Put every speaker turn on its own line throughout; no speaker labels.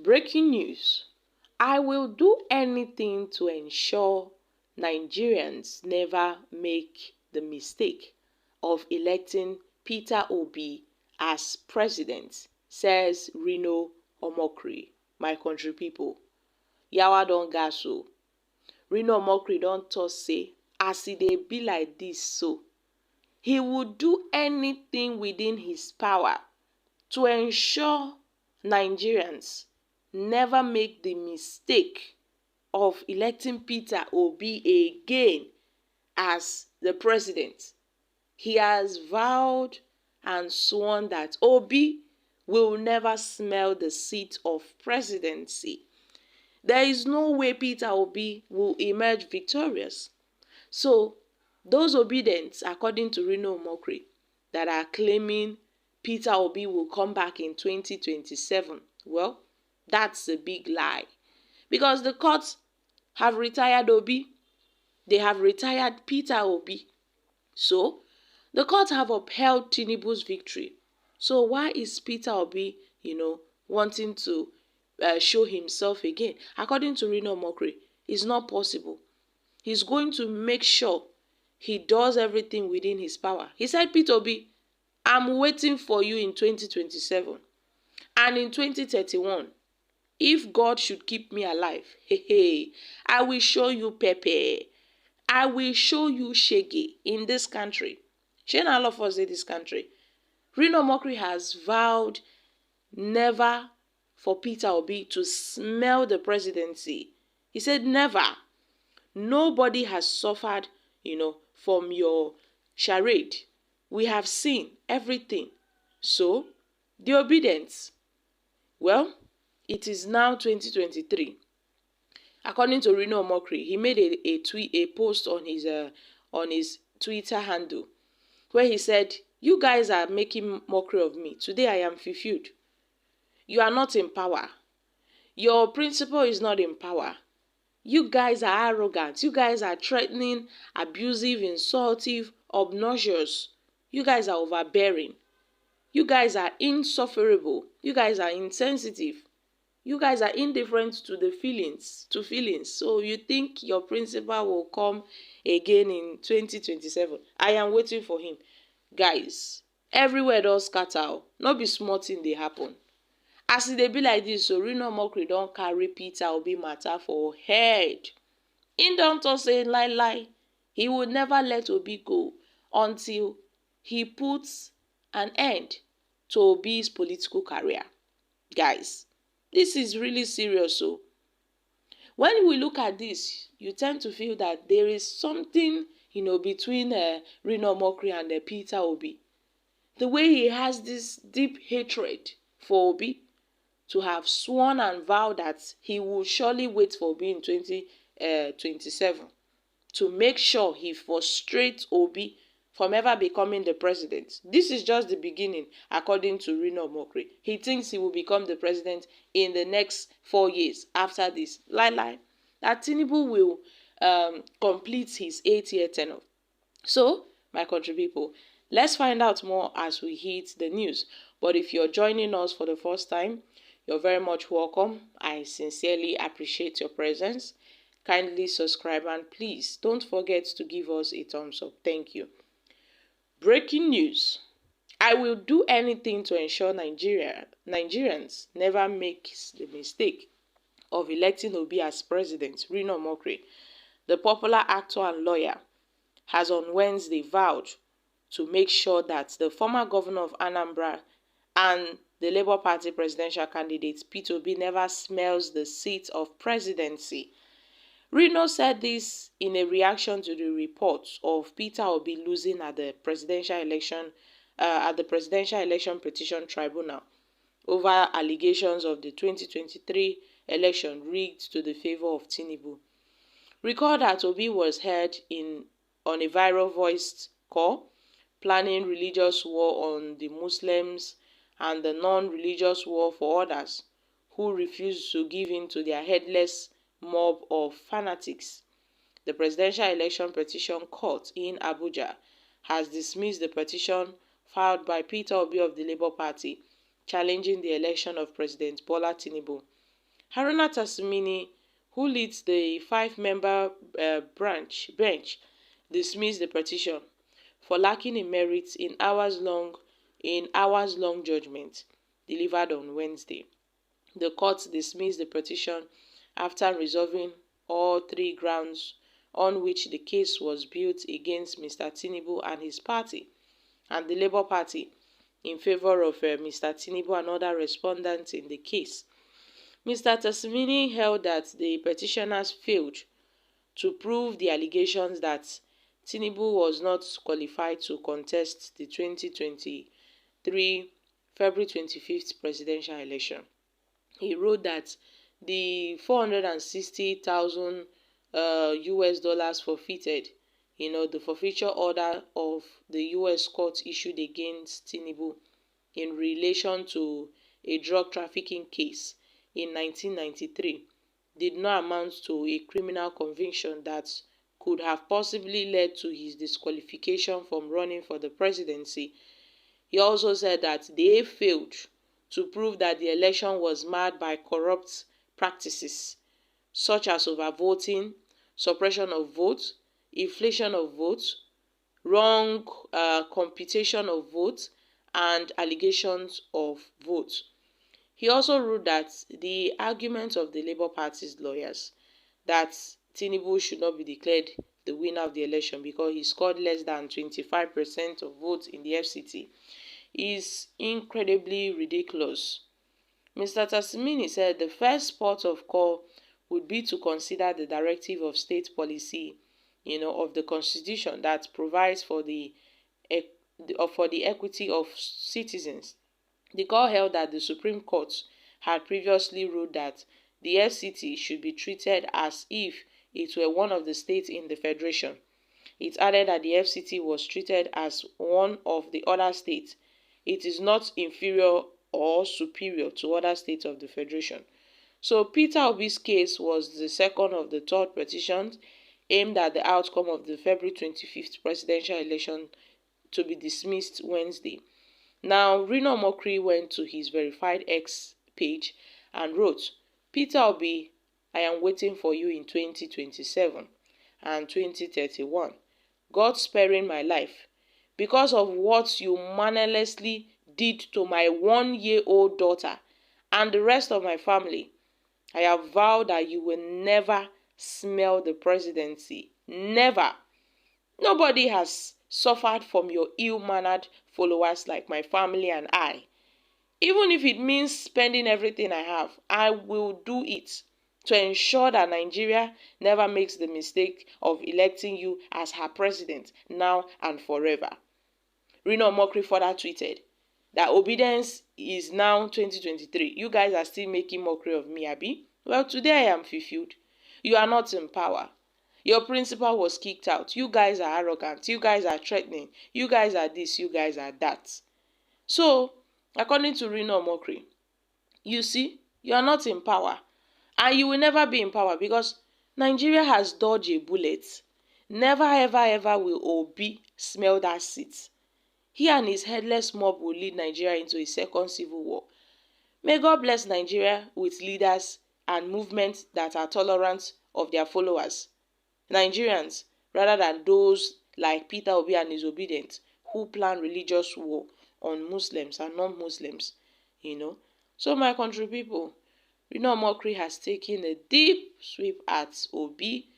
Breaking news. I will do anything to ensure Nigerians never make the mistake of electing Peter Obi as president, says Reno Omokri. My country people, yawa don gas o. Reno Omokri don talk say as e dey be like this so, he would do anything within his power to ensure Nigerians never make the mistake of electing Peter Obi again as the president. He has vowed and sworn that Obi will never smell the seat of presidency. There is no way Peter Obi will emerge victorious. So, those obedient, according to Reno Omokri, that are claiming Peter Obi will come back in 2027, well, that's a big lie. Because the courts have retired Obi, they have retired Peter Obi. So, the courts have upheld Tinubu's victory. So, why is Peter Obi, wanting to show himself again? According to Reno Omokri, it's not possible. He's going to make sure he does everything within his power. He said, Peter Obi, I'm waiting for you in 2027 and in 2031. If God should keep me alive, I will show you Pepe. I will show you Shege in this country. Shey na all of us in this country. Reno Omokri has vowed never for Peter Obi to smell the presidency. He said never. Nobody has suffered, from your charade. We have seen everything. So, the obedience. Well, it is now 2023. According to Reno Omokri, he made a post on his Twitter handle where he said, "You guys are making mockery of me. Today I am fulfilled. You are not in power. Your principal is not in power. You guys are arrogant. You guys are threatening, abusive, insultive, obnoxious. You guys are overbearing. You guys are insufferable. You guys are insensitive. You guys are indifferent to feelings. So you think your principal will come again in 2027? I am waiting for him." Guys, everywhere don scatter. No be small thing dey happen. As e dey be like this, so Reno Omokri don carry Peter Obi matter for head. He don talk say lie. He would never let Obi go until he puts an end to Obi's political career. Guys, this is really serious. So, when we look at this, you tend to feel that there is something, between Reno Omokri and Peter Obi. The way he has this deep hatred for Obi, to have sworn and vowed that he will surely wait for Obi in 2027 to make sure he frustrates Obi from ever becoming the president. This is just the beginning, according to Reno Omokri. He thinks he will become the president in the next 4 years after this. Lie. That Tinubu will complete his 8-year tenure. So, my country people, let's find out more as we hit the news. But if you're joining us for the first time, you're very much welcome. I sincerely appreciate your presence. Kindly subscribe and please don't forget to give us a thumbs up. Thank you. Breaking news. I will do anything to ensure Nigerians never make the mistake of electing Obi as president. Reno Omokri, the popular actor and lawyer, has on Wednesday vowed to make sure that the former governor of Anambra and the Labour Party presidential candidate Peter Obi never smells the seat of presidency. Reno said this in a reaction to the reports of Peter Obi losing at the presidential election petition tribunal over allegations of the 2023 election rigged to the favor of Tinubu. Recall that Obi was heard on a viral voiced call planning religious war on the Muslims and the non-religious war for others who refused to give in to their headless mob of fanatics. The Presidential Election Petition Court in Abuja has dismissed the petition filed by Peter Obi of the Labour Party challenging the election of President Bola Tinubu. Haruna Tasmini, who leads the five-member bench, dismissed the petition for lacking in merit in hours-long judgment delivered on Wednesday. The court dismissed the petition after resolving all three grounds on which the case was built against Mr. Tinubu and his party, and the Labour Party in favour of Mr. Tinubu and other respondents in the case. Mr. Tasmini held that the petitioners failed to prove the allegations that Tinubu was not qualified to contest the 2023 February 25th presidential election. He wrote that the $460,000 US dollars forfeited, the forfeiture order of the US court issued against Tinubu in relation to a drug trafficking case in 1993 did not amount to a criminal conviction that could have possibly led to his disqualification from running for the presidency. He also said that they failed to prove that the election was marred by corrupt practices such as overvoting, suppression of votes, inflation of votes, wrong computation of votes, and allegations of votes. He also ruled that the argument of the Labour Party's lawyers that Tinubu should not be declared the winner of the election because he scored less than 25% of votes in the FCT is incredibly ridiculous. Mr. Tasmini said the first port of call would be to consider the directive of state policy, of the Constitution that provides for the equity of citizens. The court held that the Supreme Court had previously ruled that the FCT should be treated as if it were one of the states in the Federation. It added that the FCT was treated as one of the other states. It is not inferior or superior to other states of the Federation. So Peter Obi's case was the second of the third petitions aimed at the outcome of the February 25th presidential election to be dismissed Wednesday. Now, Reno Omokri went to his verified X page and wrote, "Peter Obi, I am waiting for you in 2027 and 2031. God sparing my life. Because of what you mannerlessly did to my 1-year-old daughter and the rest of my family, I have vowed that you will never smell the presidency. Never. Nobody has suffered from your ill-mannered followers like my family and I. Even if it means spending everything I have, I will do it to ensure that Nigeria never makes the mistake of electing you as her president now and forever." Reno Omokri further tweeted that obedience is now 2023. You guys are still making mockery of me, Abi? Well, today I am fulfilled. You are not in power. Your principal was kicked out. You guys are arrogant. You guys are threatening. You guys are this. You guys are that. So, according to Reno Omokri, you see, you are not in power. And you will never be in power because Nigeria has dodged a bullet. Never, ever, ever will Obi smell that seat. He and his headless mob will lead Nigeria into a second civil war. May God bless Nigeria with leaders and movements that are tolerant of their followers. Nigerians, rather than those like Peter Obi and his obedient who plan religious war on Muslims and non-Muslims, So my country people, Reno Omokri has taken a deep sweep at Obi,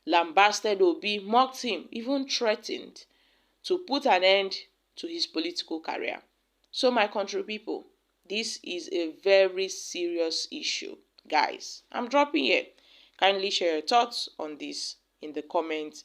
lambasted Obi, mocked him, even threatened to put an end to his political career. So my country people, this is a very serious issue. Guys, I'm dropping here. Kindly share your thoughts on this in the comments